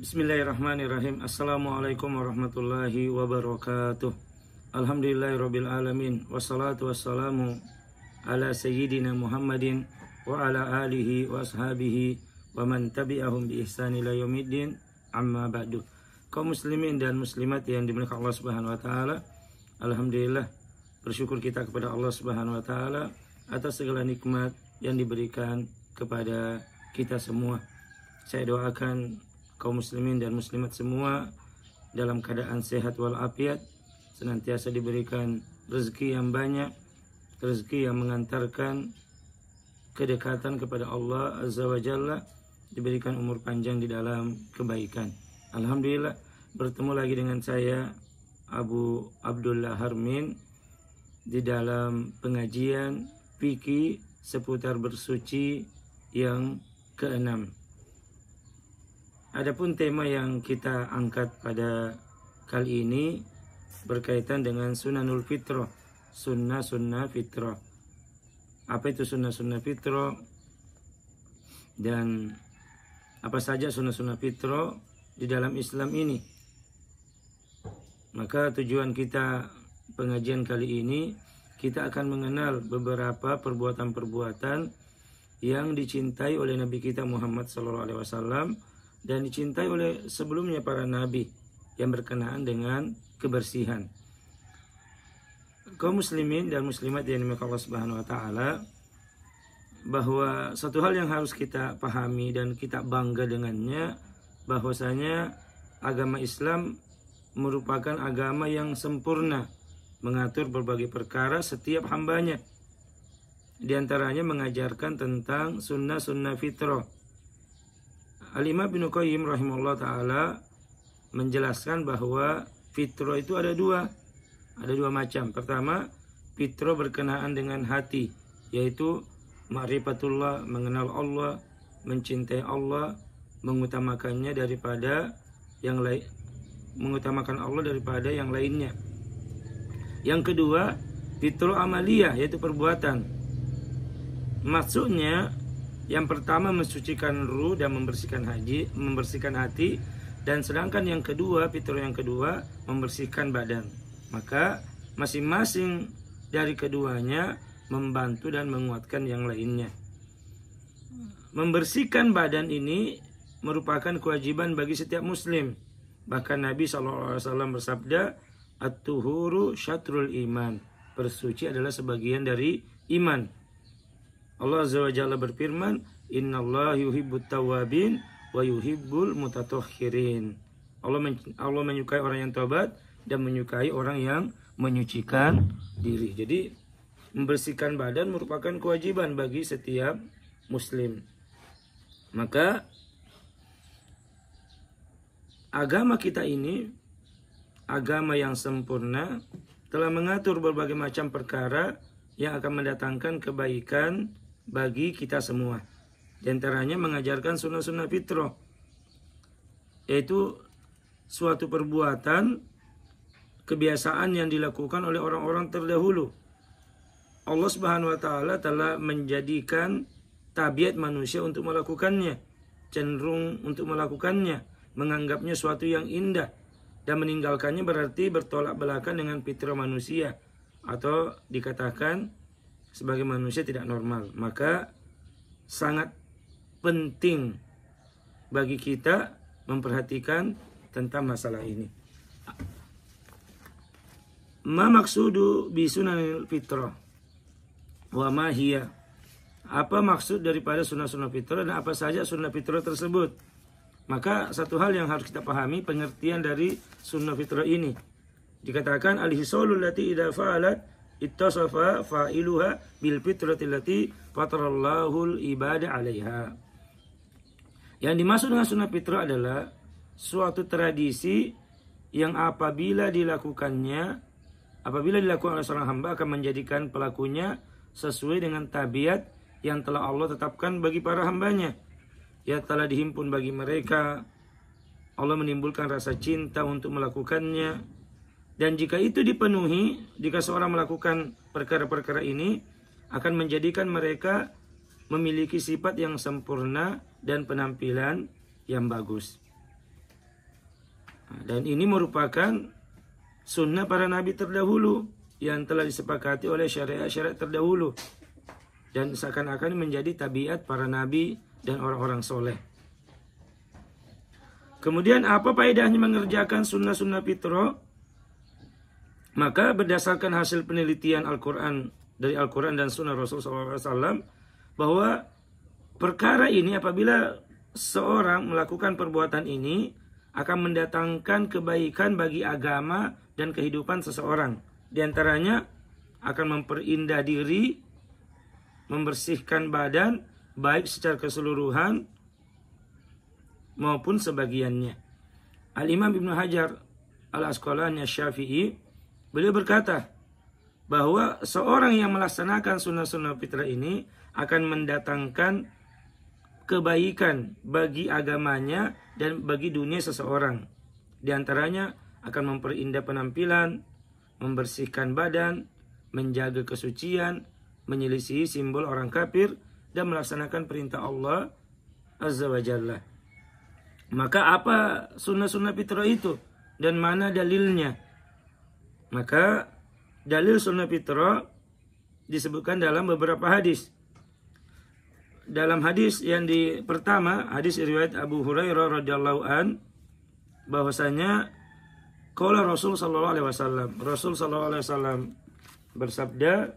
Bismillahirrahmanirrahim. Assalamualaikum warahmatullahi wabarakatuh. Alhamdulillahirabbil alamin. Wassalatu wassalamu ala sayyidina Muhammadin wa ala alihi wa ashabihi wa man tabi'ahum bi ihsan ila yaumiddin. Amma ba'du. Kaum muslimin dan muslimat yang dimuliakan Allah Subhanahu wa taala, alhamdulillah bersyukur kita kepada Allah Subhanahu wa taala atas segala nikmat yang diberikan kepada kita semua. Saya doakan kaum muslimin dan muslimat semua dalam keadaan sehat walafiat, senantiasa diberikan rezeki yang banyak, rezeki yang mengantarkan kedekatan kepada Allah Azza wa Jalla, diberikan umur panjang di dalam kebaikan. Alhamdulillah bertemu lagi dengan saya Abu Abdullah Harmin di dalam pengajian fikih seputar bersuci yang ke-6. Adapun tema yang kita angkat pada kali ini berkaitan dengan sunanul fitrah, sunnah-sunnah fitrah. Apa itu sunnah-sunnah fitrah dan apa saja sunnah-sunnah fitrah di dalam Islam ini? Maka tujuan kita pengajian kali ini, kita akan mengenal beberapa perbuatan-perbuatan yang dicintai oleh Nabi kita Muhammad SAW dan dicintai oleh sebelumnya para nabi yang berkenaan dengan kebersihan. Kaum muslimin dan muslimat yang dimuliakan Allah Subhanahu wa taala, bahwa satu hal yang harus kita pahami dan kita bangga dengannya, bahwasanya agama Islam merupakan agama yang sempurna, mengatur berbagai perkara setiap hambanya. Di antaranya mengajarkan tentang sunnah-sunnah fitrah. Al-Imam Ibnu Qayyim rahimahullah ta'ala menjelaskan bahwa fitrah itu ada dua macam. Pertama, fitrah berkenaan dengan hati, yaitu ma'rifatullah, mengenal Allah, mencintai Allah, mengutamakannya daripada yang lain, mengutamakan Allah daripada yang lainnya. Yang kedua, fitrah amaliyah, yaitu perbuatan. Maksudnya yang pertama mensucikan ruh dan membersihkan hati, dan sedangkan yang kedua, fitrah yang kedua, membersihkan badan. Maka masing-masing dari keduanya membantu dan menguatkan yang lainnya. Membersihkan badan ini merupakan kewajiban bagi setiap muslim. Bahkan Nabi SAW bersabda, "At-tuhuru syatrul iman." Bersuci adalah sebagian dari iman. Allah Azza wa Jalla berfirman, "Innallaha yuhibbut tawwabin wa yuhibbul mutatahhirin." Allah menyukai orang yang taubat dan menyukai orang yang menyucikan diri. Jadi membersihkan badan merupakan kewajiban bagi setiap muslim. Maka agama kita ini agama yang sempurna, telah mengatur berbagai macam perkara yang akan mendatangkan kebaikan bagi kita semua. Di antaranya mengajarkan sunnah-sunnah fitrah, yaitu suatu perbuatan, kebiasaan yang dilakukan oleh orang-orang terdahulu. Allah Subhanahu wa taala telah menjadikan tabiat manusia untuk melakukannya, cenderung untuk melakukannya, menganggapnya suatu yang indah, dan meninggalkannya berarti bertolak belakang dengan fitrah manusia, atau dikatakan sebagai manusia tidak normal. Maka sangat penting bagi kita memperhatikan tentang masalah ini. Ma maksudu bi sunanil fitrah wa ma hiya. Apa maksud daripada sunnah-sunnah fitrah dan apa saja sunnah fitrah tersebut? Maka satu hal yang harus kita pahami pengertian dari sunnah fitrah ini. Dikatakan al-hisalul lati idza fa'alat ittasafa fa'iluha bil fitrati allati fatarallahul ibada 'alaiha. Yang dimaksud dengan sunnah fitrah adalah suatu tradisi yang apabila dilakukan oleh seorang hamba akan menjadikan pelakunya sesuai dengan tabiat yang telah Allah tetapkan bagi para hambanya. Ya telah dihimpun bagi mereka, Allah menimbulkan rasa cinta untuk melakukannya. Dan jika itu dipenuhi, jika seorang melakukan perkara-perkara ini, akan menjadikan mereka memiliki sifat yang sempurna dan penampilan yang bagus. Dan ini merupakan sunnah para nabi terdahulu yang telah disepakati oleh syariat-syariat terdahulu. Dan seakan-akan menjadi tabiat para nabi dan orang-orang soleh. Kemudian apa faedahnya mengerjakan sunnah-sunnah fitrah? Maka berdasarkan hasil penelitian Al-Quran, dari Al-Quran dan sunnah Rasulullah SAW, bahwa perkara ini apabila seorang melakukan perbuatan ini akan mendatangkan kebaikan bagi agama dan kehidupan seseorang. Di antaranya akan memperindah diri, membersihkan badan, baik secara keseluruhan maupun sebagiannya. Al-Imam Ibnu Hajar Al-Asqalani Asy-Syafi'i, beliau berkata bahwa seorang yang melaksanakan sunnah-sunnah fitrah ini akan mendatangkan kebaikan bagi agamanya dan bagi dunia seseorang. Di antaranya akan memperindah penampilan, membersihkan badan, menjaga kesucian, menyelisihi simbol orang kafir, dan melaksanakan perintah Allah Azza wa Jalla. Maka apa sunnah-sunnah fitrah itu dan mana dalilnya? Maka dalil sunnah fitrah disebutkan dalam beberapa hadis. Dalam hadis yang pertama, hadis riwayat Abu Hurairah radhiyallahu an, bahwasanya qala Rasul sallallahu alaihi wasallam, Rasul sallallahu alaihi wasallam bersabda,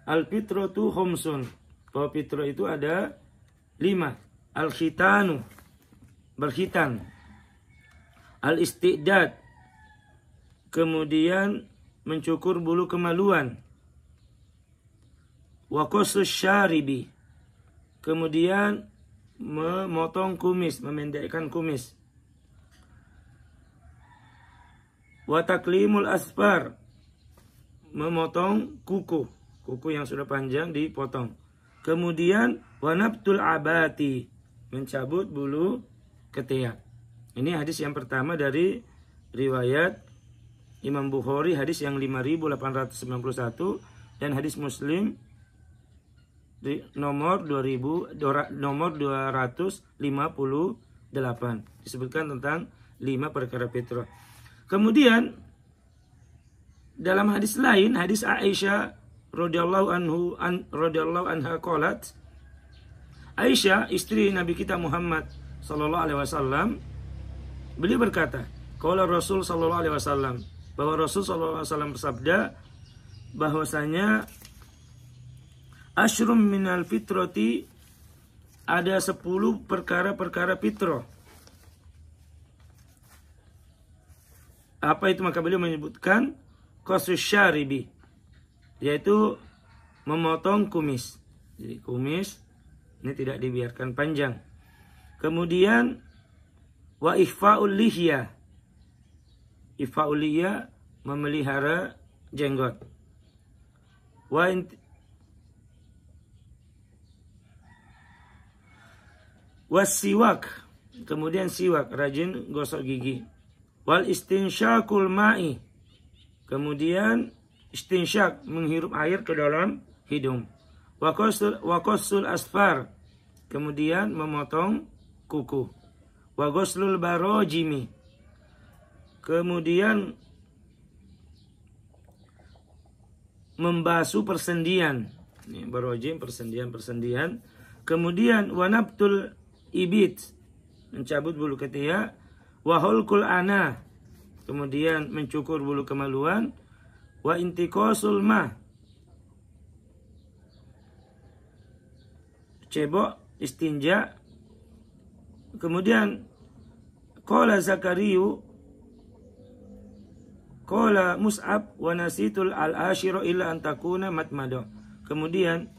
al-fitratu khumsun, bahwa fitrah itu ada 5. Al-khitanu, berkhitan. Al-istidad, kemudian mencukur bulu kemaluan. Wa qasus syaribi, kemudian memotong kumis, memendekkan kumis. Wa taklimul asfar, memotong kuku yang sudah panjang dipotong. Kemudian wanabtul abati, mencabut bulu ketiak. Ini hadis yang pertama dari riwayat Imam Bukhari, hadis yang 5891, dan hadis Muslim di nomor 258. Disebutkan tentang 5 perkara fitrah. Kemudian dalam hadis lain, hadis Aisyah radhiyallahu anha qalat, Aisyah, istri Nabi kita Muhammad sallallahu alaihi wasallam, beliau berkata, qala Rasul sallallahu alaihi wasallam, bahwa Rasul sallallahu alaihi wasallam bersabda bahwasanya asyrum minal fitrati, ada 10 perkara-perkara fitrah. Apa itu? Maka beliau menyebutkan qasus syaribi, yaitu memotong kumis. Jadi kumis ini tidak dibiarkan panjang. Kemudian wa ihfa'ul lihya, ihfa'ul lihya, memelihara jenggot. Wasiwak, kemudian siwak, rajin gosok gigi. Wal istinsyakul ma'i, kemudian istinsyak, menghirup air ke dalam hidung. Wa qasul asfar, kemudian memotong kuku. Wa ghuslul barojimi, kemudian membasuh persendian. Ini barojim, persendian. Kemudian wanabtul ibit, mencabut bulu ketiak. Wa hulqul ana, kemudian mencukur bulu kemaluan. Wa intiqasul ma, cebok, istinja. Kemudian qala Zakariyu, qala Mus'ab, wa nasitul al-ashira illa an takuna matmado. Kemudian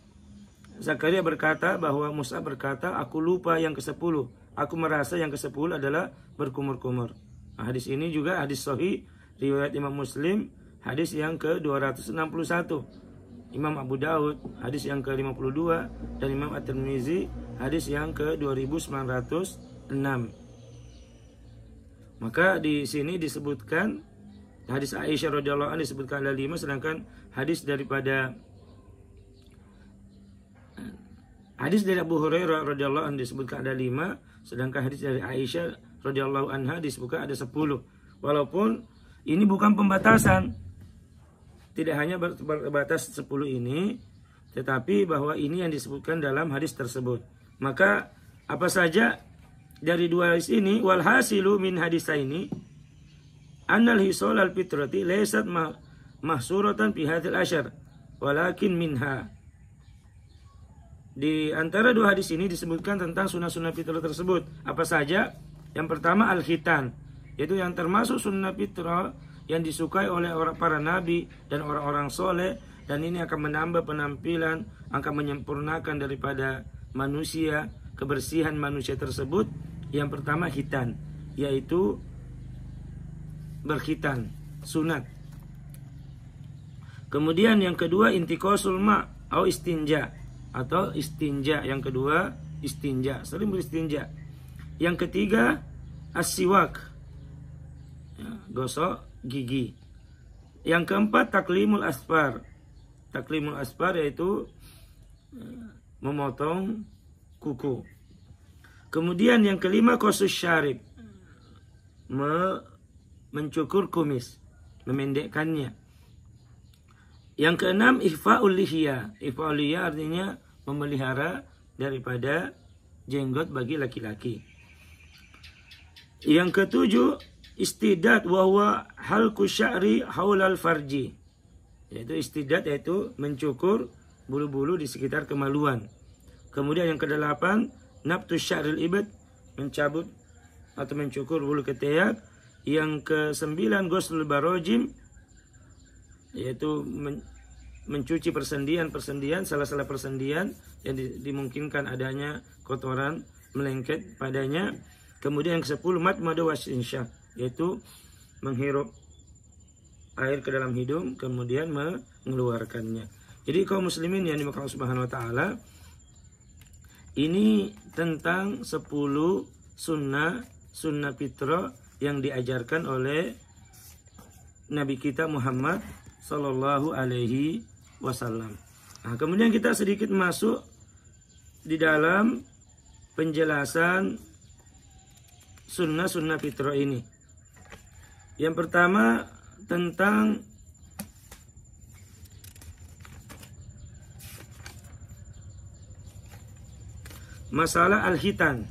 Zakaria berkata, bahwa Mus'ab berkata, aku lupa yang ke-10. Aku merasa yang ke-10 adalah berkumur-kumur. Nah, hadis ini juga hadis sahih riwayat Imam Muslim, hadis yang ke-261. Imam Abu Daud hadis yang ke-52, dan Imam At-Tirmizi hadis yang ke-2906. Maka di sini disebutkan hadis Aisyah radhiyallahu anha disebutkan ada 5, sedangkan hadis dari Abu Hurairah radhiyallahu anhu disebutkan ada 5, sedangkan hadis dari Aisyah radhiyallahu anha disebutkan ada 10. Walaupun ini bukan pembatasan, tidak hanya berbatas 10 ini, tetapi bahwa ini yang disebutkan dalam hadis tersebut. Maka apa saja dari dua hadis ini, walhasilu min hadisaini annal hisal al fitrati laysat mahsuratan fi hadhil asyar walakin minha. Di antara dua hadis ini disebutkan tentang sunnah-sunnah fitrah tersebut. Apa saja? Yang pertama al-khitan, yaitu yang termasuk sunnah fitrah yang disukai oleh para nabi dan orang-orang soleh, dan ini akan menambah penampilan, akan menyempurnakan daripada manusia, kebersihan manusia tersebut. Yang pertama khitan, yaitu berkhitan, sunat. Kemudian yang kedua intiqasul ma atau istinja, atau istinja. Yang kedua istinja, sering beristinja. Yang ketiga as-siwak, ya, gosok gigi. Yang keempat taklimul asfar. Taklimul asfar yaitu memotong kuku. Kemudian yang kelima qasus syarib, mencukur kumis, memendekkannya. Yang keenam ihfa'ul lihya. Ihfa'ul lihya artinya memelihara daripada jenggot bagi laki-laki. Yang ketujuh istidad wa huwa halqu sya'ri haulal farji. Yaitu istidad yaitu mencukur bulu-bulu di sekitar kemaluan. Kemudian yang kedelapan nabtu sya'ril ibad, mencabut atau mencukur bulu ketiak. Yang kesembilan ghuslul barojim, yaitu mencuci persendian, salah-salah persendian yang dimungkinkan adanya kotoran melengket padanya. Kemudian yang ke-10 matmadu wasyinsyah, yaitu menghirup air ke dalam hidung kemudian mengeluarkannya. Jadi kaum muslimin yang dimaksud Allah Subhanahu wa taala, ini tentang 10 sunnah fitrah yang diajarkan oleh Nabi kita Muhammad sallallahu alaihi wasallam. Nah, kemudian kita sedikit masuk di dalam penjelasan sunnah fitrah ini. Yang pertama tentang masalah al-khitan.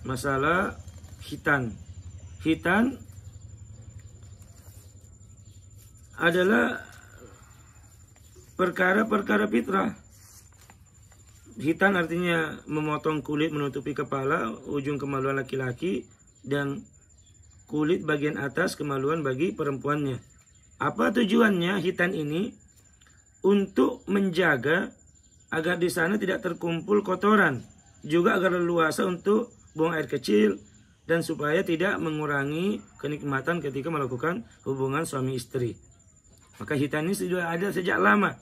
Masalah khitan. Khitan adalah perkara-perkara fitrah. Khitan artinya memotong kulit menutupi kepala, ujung kemaluan laki-laki, dan kulit bagian atas kemaluan bagi perempuannya. Apa tujuannya khitan ini? Untuk menjaga agar di sana tidak terkumpul kotoran, juga agar leluasa untuk buang air kecil, dan supaya tidak mengurangi kenikmatan ketika melakukan hubungan suami istri. Maka khitan ini sudah ada sejak lama.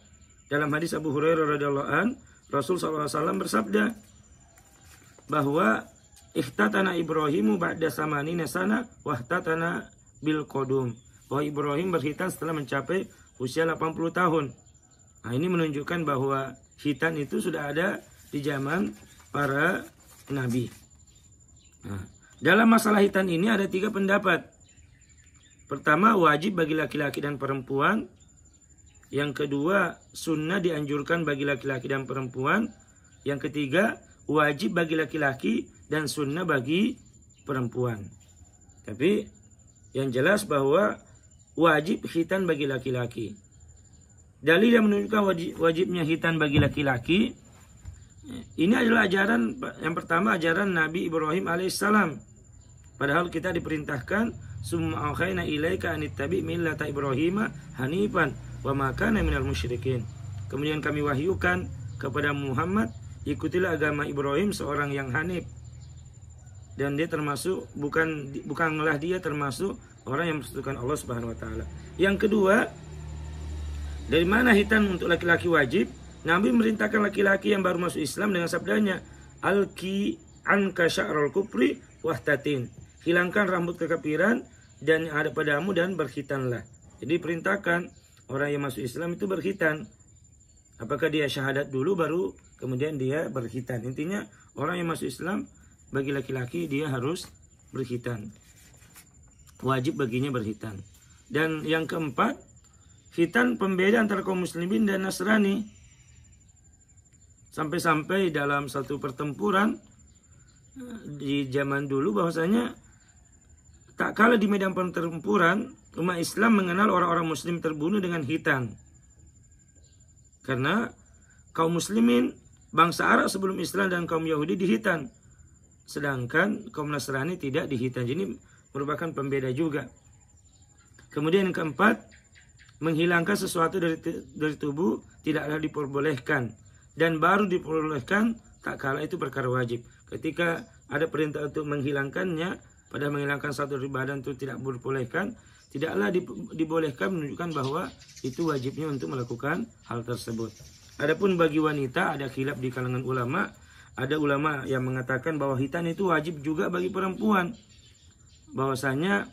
Dalam hadis Abu Hurairah radhiyallahu an, Rasul SAW bersabda bahwa ihtatana Ibrahimu ba'da samanina sana wahtatana bil qadum. Bahwa Ibrahim berkhitan setelah mencapai usia 80 tahun. Nah, ini menunjukkan bahwa khitan itu sudah ada di zaman para nabi. Nah, dalam masalah khitan ini ada 3 pendapat. Pertama, wajib bagi laki-laki dan perempuan. Yang kedua, sunnah dianjurkan bagi laki-laki dan perempuan. Yang ketiga, wajib bagi laki-laki dan sunnah bagi perempuan. Tapi yang jelas bahwa wajib khitan bagi laki-laki. Dalil yang menunjukkan wajibnya khitan bagi laki-laki, ini adalah ajaran yang pertama, ajaran Nabi Ibrahim alaihissalam. Padahal kita diperintahkan summa auhayna ilaika anittabi millata Ibrahim hanifan wa ma kana minal musyrikin. Kemudian kami wahyukan kepada Muhammad, ikutilah agama Ibrahim, seorang yang hanif. Dan dia termasuk bukanlah dia termasuk orang yang mempersekutukan Allah Subhanahu wa taala. Yang kedua, dari mana khitan untuk laki-laki wajib? Nabi merintahkan laki-laki yang baru masuk Islam dengan sabdanya, alki anka sya'ral kufri wahtatin. Hilangkan rambut kekafiran dan yang ada padamu dan berkhitanlah. Jadi perintahkan orang yang masuk Islam itu berkhitan. Apakah dia syahadat dulu baru kemudian dia berkhitan. Intinya orang yang masuk Islam bagi laki-laki dia harus berkhitan. Wajib baginya berkhitan. Dan yang keempat, khitan pembeda antara kaum muslimin dan Nasrani. Sampai-sampai dalam satu pertempuran di zaman dulu bahwasanya tak kalah di medan pertempuran umat Islam mengenal orang-orang muslim terbunuh dengan khitan. Karena kaum muslimin bangsa Arab sebelum Islam dan kaum Yahudi dihitan, sedangkan kaum Nasrani tidak dihitan. Jadi merupakan pembeda juga. Kemudian yang keempat, menghilangkan sesuatu dari tubuh tidaklah diperbolehkan, dan baru diperbolehkan tak kala itu perkara wajib. Ketika ada perintah untuk menghilangkannya, padahal menghilangkan satu dari badan itu tidak diperbolehkan, tidaklah dibolehkan, menunjukkan bahwa itu wajibnya untuk melakukan hal tersebut. Adapun bagi wanita ada khilaf di kalangan ulama. Ada ulama yang mengatakan bahwa khitan itu wajib juga bagi perempuan. Bahwasanya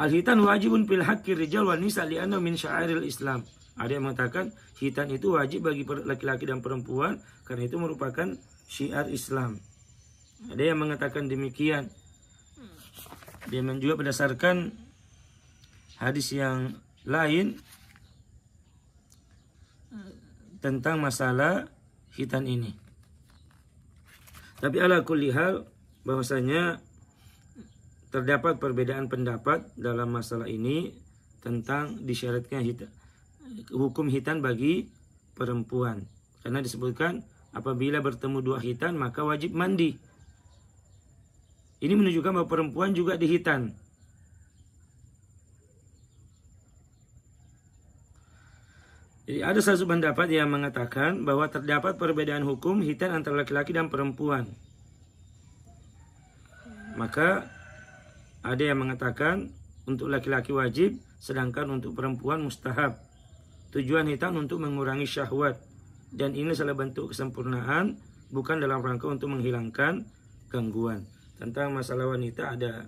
al-khitan wajibun fil haqqi rijal wan nisa li'annahu min sya'airil Islam. Ada yang mengatakan khitan itu wajib bagi laki-laki dan perempuan karena itu merupakan syiar Islam. Ada yang mengatakan demikian. Dia juga berdasarkan hadis yang lain tentang masalah khitan ini. Tapi ala kulli hal bahwasanya terdapat perbedaan pendapat dalam masalah ini tentang disyaratkan hukum khitan bagi perempuan. Karena disebutkan apabila bertemu dua khitan maka wajib mandi. Ini menunjukkan bahwa perempuan juga dihitan. Jadi ada satu pendapat yang mengatakan bahwa terdapat perbedaan hukum khitan antara laki-laki dan perempuan. Maka ada yang mengatakan untuk laki-laki wajib, sedangkan untuk perempuan mustahab. Tujuan khitan untuk mengurangi syahwat, dan ini salah bentuk kesempurnaan, bukan dalam rangka untuk menghilangkan gangguan. Tentang masalah wanita ada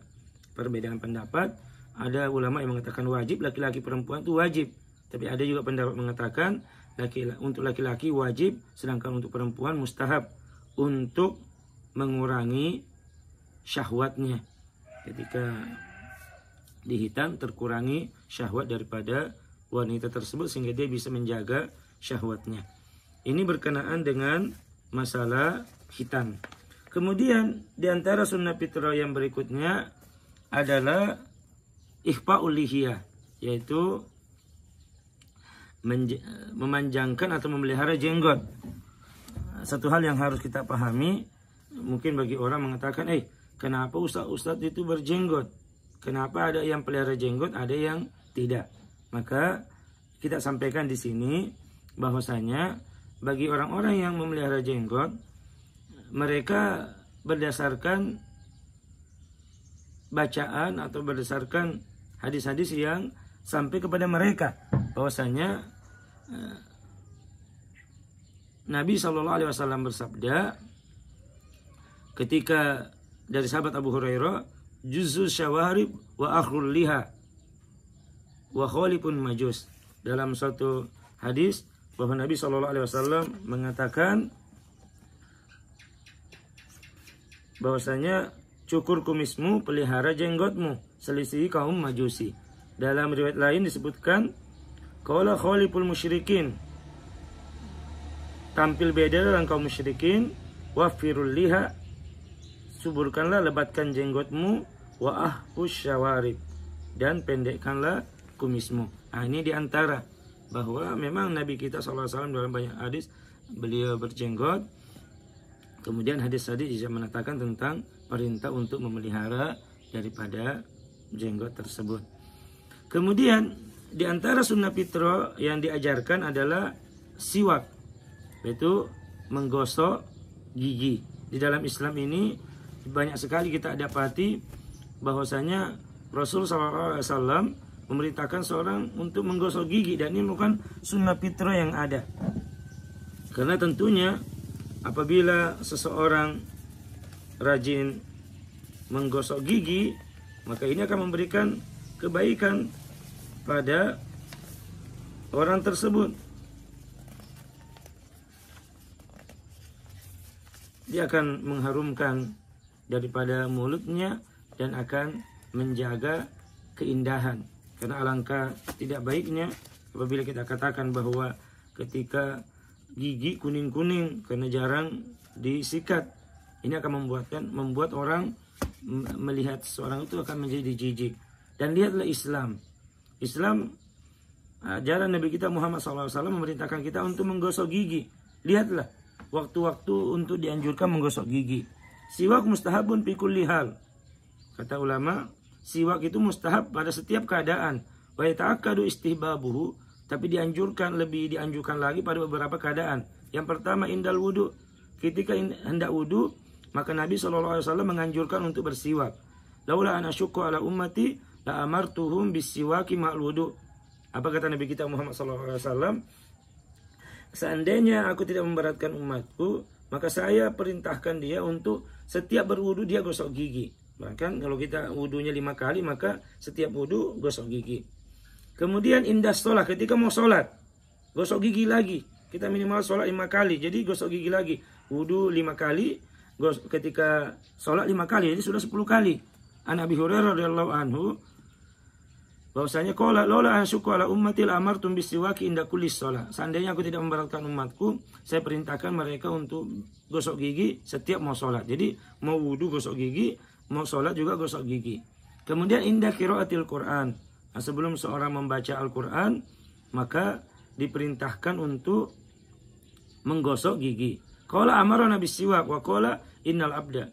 perbedaan pendapat. Ada ulama yang mengatakan wajib, laki-laki perempuan itu wajib. Tapi ada juga pendapat mengatakan untuk laki-laki wajib, sedangkan untuk perempuan mustahab untuk mengurangi syahwatnya. Ketika dihitan terkurangi syahwat daripada wanita tersebut sehingga dia bisa menjaga syahwatnya. Ini berkenaan dengan masalah khitan. Kemudian di antara sunnah fitrah yang berikutnya adalah ikhfa'ul lihiyah, yaitu memanjangkan atau memelihara jenggot. Satu hal yang harus kita pahami, mungkin bagi orang mengatakan, kenapa ustaz itu berjenggot? Kenapa ada yang pelihara jenggot, ada yang tidak? Maka kita sampaikan di sini bahwasanya bagi orang-orang yang memelihara jenggot, mereka berdasarkan bacaan atau berdasarkan hadis-hadis yang sampai kepada mereka, bahwasanya Nabi SAW bersabda ketika dari sahabat Abu Hurairah, juzuz syawarib wa akhrul liha wa khalifun majus. Dalam suatu hadis bahwa Nabi SAW mengatakan bahwasanya cukur kumismu, pelihara jenggotmu, selisih kaum majusi. Dalam riwayat lain disebutkan qala khaliful musyrikin, tampil beda dengan kaum musyrikin, wafirul liha, suburkanlah, lebatkan jenggotmu, wa ahus syawarib, dan pendekkanlah kumismu. Ini diantara bahwa memang Nabi kita SAW dalam banyak hadis beliau berjenggot. Kemudian hadis-hadis juga menatakan tentang perintah untuk memelihara daripada jenggot tersebut. Kemudian di antara sunnah fitrah yang diajarkan adalah siwak, yaitu menggosok gigi. Di dalam Islam ini banyak sekali kita dapati bahwasanya Rasul SAW memerintahkan seorang untuk menggosok gigi, dan ini bukan sunnah fitrah yang ada. Karena tentunya apabila seseorang rajin menggosok gigi, maka ini akan memberikan kebaikan pada orang tersebut. dia akan mengharumkan daripada mulutnya dan akan menjaga keindahan. Karena alangkah tidak baiknya apabila kita katakan bahwa ketika gigi kuning-kuning karena jarang disikat, ini akan membuat orang melihat seorang itu akan menjadi jijik. Dan lihatlah Islam, ajaran Nabi kita Muhammad SAW memerintahkan kita untuk menggosok gigi. Lihatlah waktu-waktu untuk dianjurkan menggosok gigi. Siwak mustahabun fi kulli hal. Kata ulama, siwak itu mustahab pada setiap keadaan. Wa yata'akkadu istihbabuhu, tapi lebih dianjurkan lagi pada beberapa keadaan. Yang pertama indal wudu. Ketika hendak wudu, maka Nabi SAW menganjurkan untuk bersiwak. Laula an asyukku ala ummati la amartuhum bisiwaki ma'al wudu. Apa kata Nabi kita Muhammad SAW? Seandainya aku tidak memberatkan umatku, maka saya perintahkan dia untuk setiap berwudu dia gosok gigi. Bahkan kalau kita wudunya 5 kali, maka setiap wudu gosok gigi. Kemudian indah sholat, ketika mau sholat, gosok gigi lagi. Kita minimal sholat 5 kali, jadi gosok gigi lagi. Wudu 5 kali, ketika sholat 5 kali, jadi sudah 10 kali. An Abi Hurairah radhiyallahu anhu, bahwasanya qala laula asyuku ala ummati la amartum bisiwaki inda kulli shalah. Seandainya aku tidak memberatkan umatku, saya perintahkan mereka untuk gosok gigi setiap mau sholat. Jadi mau wudu gosok gigi, mau sholat juga gosok gigi. Kemudian inda qiraatil Quran. Nah, sebelum seorang membaca Al-Quran, maka diperintahkan untuk menggosok gigi. Qala amarna bisiwak wa qala innal abda.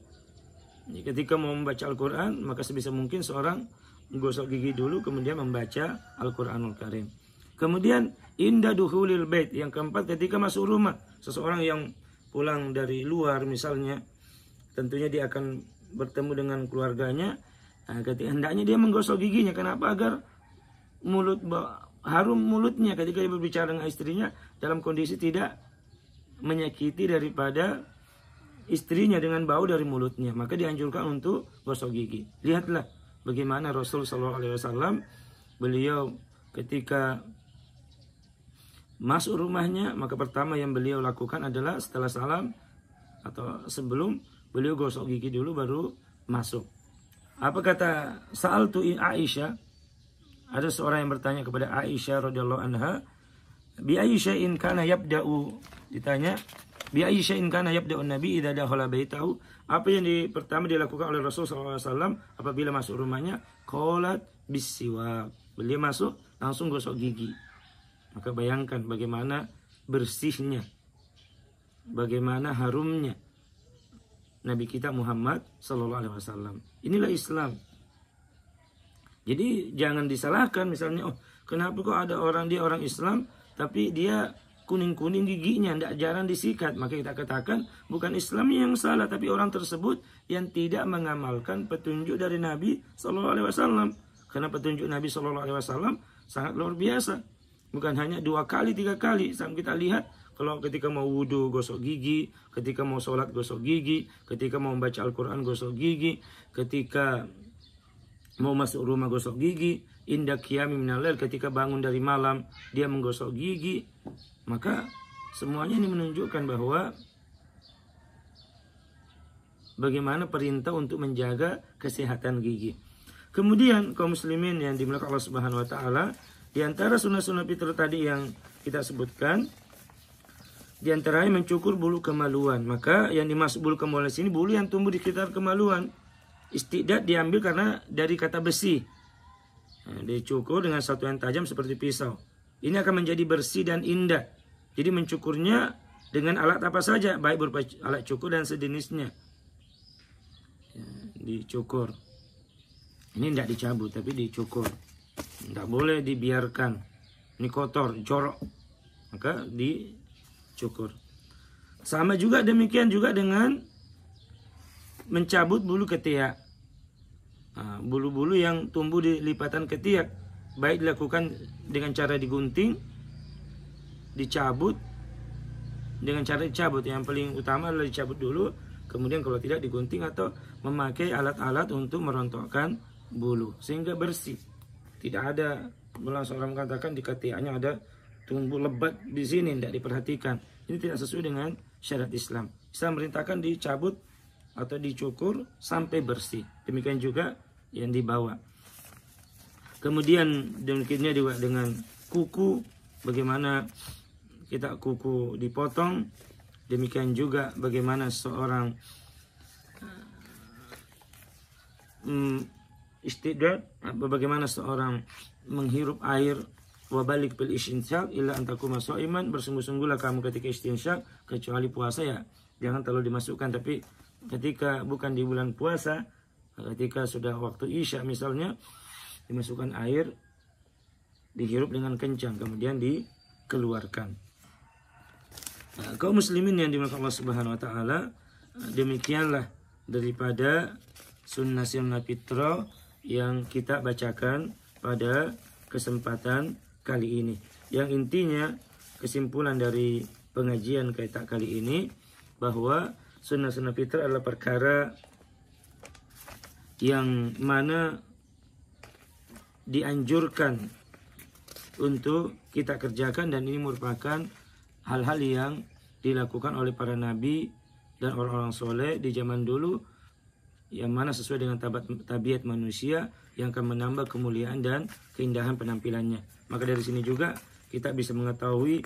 Ketika mau membaca Al-Quran, maka sebisa mungkin seorang menggosok gigi dulu, kemudian membaca Al-Quranul Karim. Kemudian inda duhulil bait. Yang keempat, ketika masuk rumah. Seseorang yang pulang dari luar misalnya, tentunya dia akan bertemu dengan keluarganya. Nah, hendaknya dia menggosok giginya. Kenapa? Agar harum mulutnya ketika dia berbicara dengan istrinya dalam kondisi tidak menyakiti daripada istrinya dengan bau dari mulutnya. Maka dianjurkan untuk gosok gigi. Lihatlah bagaimana Rasul SAW, beliau ketika masuk rumahnya, maka pertama yang beliau lakukan adalah setelah salam atau sebelum, beliau gosok gigi dulu baru masuk. Apa kata Sa'altu Aisyah? Ada seorang yang bertanya kepada Aisyah radhiyallahu anha, bi ayyi syai'in kana yabda'u, ditanya, bi ayyi syai'in kana yabda'u Nabi idza dakhala baitahu? Apa yang pertama dilakukan oleh Rasul SAW apabila masuk rumahnya? Qalat bisiwak. Beliau masuk langsung gosok gigi. Maka bayangkan bagaimana bersihnya, bagaimana harumnya Nabi kita Muhammad SAW. Inilah Islam. Jadi jangan disalahkan misalnya, oh kenapa kok ada dia orang Islam tapi dia kuning-kuning giginya, tidak jarang disikat. Maka kita katakan bukan Islam yang salah, tapi orang tersebut yang tidak mengamalkan petunjuk dari Nabi SAW. Karena petunjuk Nabi SAW sangat luar biasa. Bukan hanya 2 kali, 3 kali. Sampai kita lihat kalau ketika mau wudu gosok gigi, ketika mau sholat gosok gigi, ketika mau membaca Al-Quran gosok gigi, ketika mau masuk rumah gosok gigi, inda qiyami minal lail, ketika bangun dari malam dia menggosok gigi. Maka semuanya ini menunjukkan bahwa bagaimana perintah untuk menjaga kesehatan gigi. Kemudian kaum muslimin yang dimuliakan Allah Subhanahu wa taala, di antara sunnah-sunnah fitrah tadi yang kita sebutkan, di antaranya mencukur bulu kemaluan. Maka yang dimaksud bulu kemaluan sini bulu yang tumbuh di sekitar kemaluan. Istidad diambil karena dari kata besi. Nah, dicukur dengan satuan tajam seperti pisau. Ini akan menjadi bersih dan indah. Jadi mencukurnya dengan alat apa saja, baik berupa alat cukur dan sejenisnya. Ya, dicukur. Ini tidak dicabut, tapi dicukur. Tidak boleh dibiarkan. Ini kotor, jorok. Maka dicukur. Sama juga demikian juga dengan mencabut bulu ketiak. Nah, bulu-bulu yang tumbuh di lipatan ketiak, baik dilakukan dengan cara digunting, dicabut, dengan cara dicabut. Yang paling utama adalah dicabut dulu, kemudian kalau tidak digunting atau memakai alat-alat untuk merontokkan bulu sehingga bersih. Tidak ada, seorang mengatakan di ketiaknya ada tumbuh lebat di sini, tidak diperhatikan. Ini tidak sesuai dengan syariat Islam. Islam merintahkan dicabut atau dicukur sampai bersih. Demikian juga yang dibawa. Kemudian demikiannya juga dengan kuku, bagaimana kita kuku dipotong. Demikian juga bagaimana seorang istidad, bagaimana seorang menghirup air. Wabalik bil istinsyak illa antakuma shaiman, bersungguh-sungguhlah kamu ketika istinsyak kecuali puasa ya. Jangan terlalu dimasukkan, tapi ketika bukan di bulan puasa, ketika sudah waktu isya misalnya, dimasukkan air, dihirup dengan kencang, kemudian dikeluarkan. Nah, kaum muslimin yang dimuliakan Allah Subhanahu wa taala, demikianlah daripada sunnah-sunnah fitrah yang kita bacakan pada kesempatan kali ini. Yang intinya kesimpulan dari pengajian kita kali ini bahwa sunnah-sunnah fitrah adalah perkara yang mana dianjurkan untuk kita kerjakan, dan ini merupakan hal-hal yang dilakukan oleh para nabi dan orang-orang soleh di zaman dulu, yang mana sesuai dengan tabiat manusia yang akan menambah kemuliaan dan keindahan penampilannya. Maka dari sini juga kita bisa mengetahui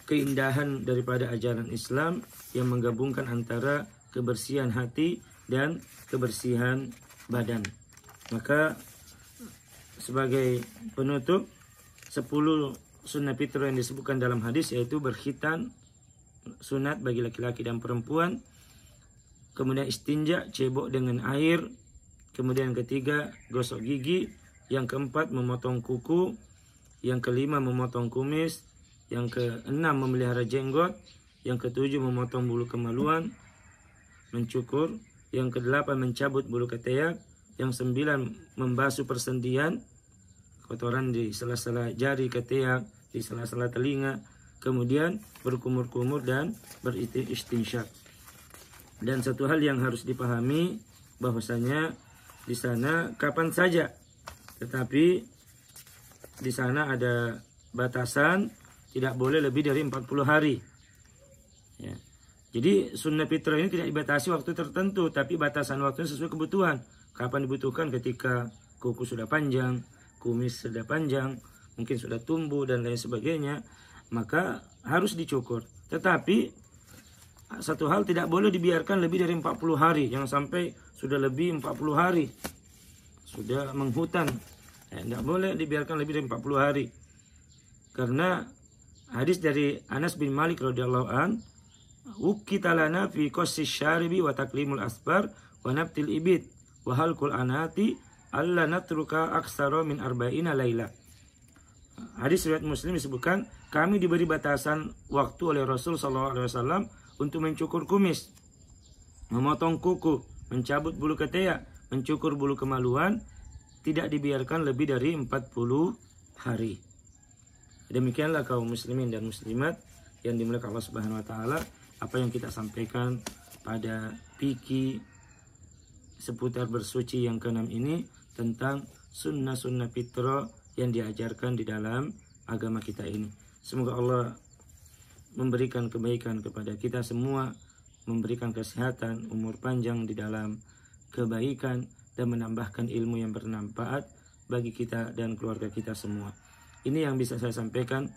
keindahan daripada ajaran Islam yang menggabungkan antara kebersihan hati dan kebersihan badan. Maka sebagai penutup, 10 sunnah fitrah yang disebutkan dalam hadis, yaitu berkhitan, sunat bagi laki-laki dan perempuan, kemudian istinja, cebok dengan air, kemudian yang ketiga gosok gigi, yang keempat memotong kuku, yang kelima memotong kumis, yang keenam memelihara jenggot, yang ketujuh memotong bulu kemaluan, mencukur, yang kedelapan mencabut bulu ketiak, yang sembilan membasuh persendian, kotoran di sela-sela jari ketiak, di sela-sela telinga, kemudian berkumur-kumur dan beristinsyak. Dan satu hal yang harus dipahami bahwasanya di sana kapan saja, tetapi di sana ada batasan, tidak boleh lebih dari 40 hari. Ya. Jadi sunnah fitrah ini tidak dibatasi waktu tertentu, tapi batasan waktunya sesuai kebutuhan. Kapan dibutuhkan? Ketika kuku sudah panjang, kumis sudah panjang, mungkin sudah tumbuh dan lain sebagainya, maka harus dicukur. Tetapi satu hal, tidak boleh dibiarkan lebih dari 40 hari. Jangan sampai sudah lebih 40 hari, sudah menghutan. Tidak boleh dibiarkan lebih dari 40 hari. Karena hadis dari Anas bin Malik radhiyallahu an, "Ukita lana fi qassis syaribi wa taklimul asbar wa nabtil ibid wa halqul anati alla natruka aksara min arba'ina laila." Hadis riwayat Muslim disebutkan, kami diberi batasan waktu oleh Rasul SAW untuk mencukur kumis, memotong kuku, mencabut bulu ketiak, mencukur bulu kemaluan, tidak dibiarkan lebih dari 40 hari. Demikianlah kaum muslimin dan muslimat yang dimuliakan Allah Subhanahu wa taala, apa yang kita sampaikan pada fikih seputar bersuci yang ke-6 ini tentang sunnah-sunnah fitrah yang diajarkan di dalam agama kita ini. Semoga Allah memberikan kebaikan kepada kita semua, memberikan kesehatan, umur panjang di dalam kebaikan, dan menambahkan ilmu yang bermanfaat bagi kita dan keluarga kita semua. Ini yang bisa saya sampaikan.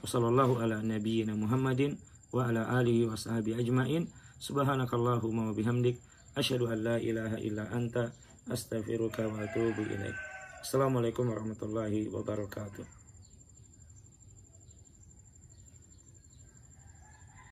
Wassallallahu ala nabiyyina Muhammadin wa ala alihi wa sahbihi ajmain. Subhanakallahumma wa bihamdik, asyhadu an la ilaha illa anta, astaghfiruka wa atubu ilaik. Assalamualaikum warahmatullahi wabarakatuh.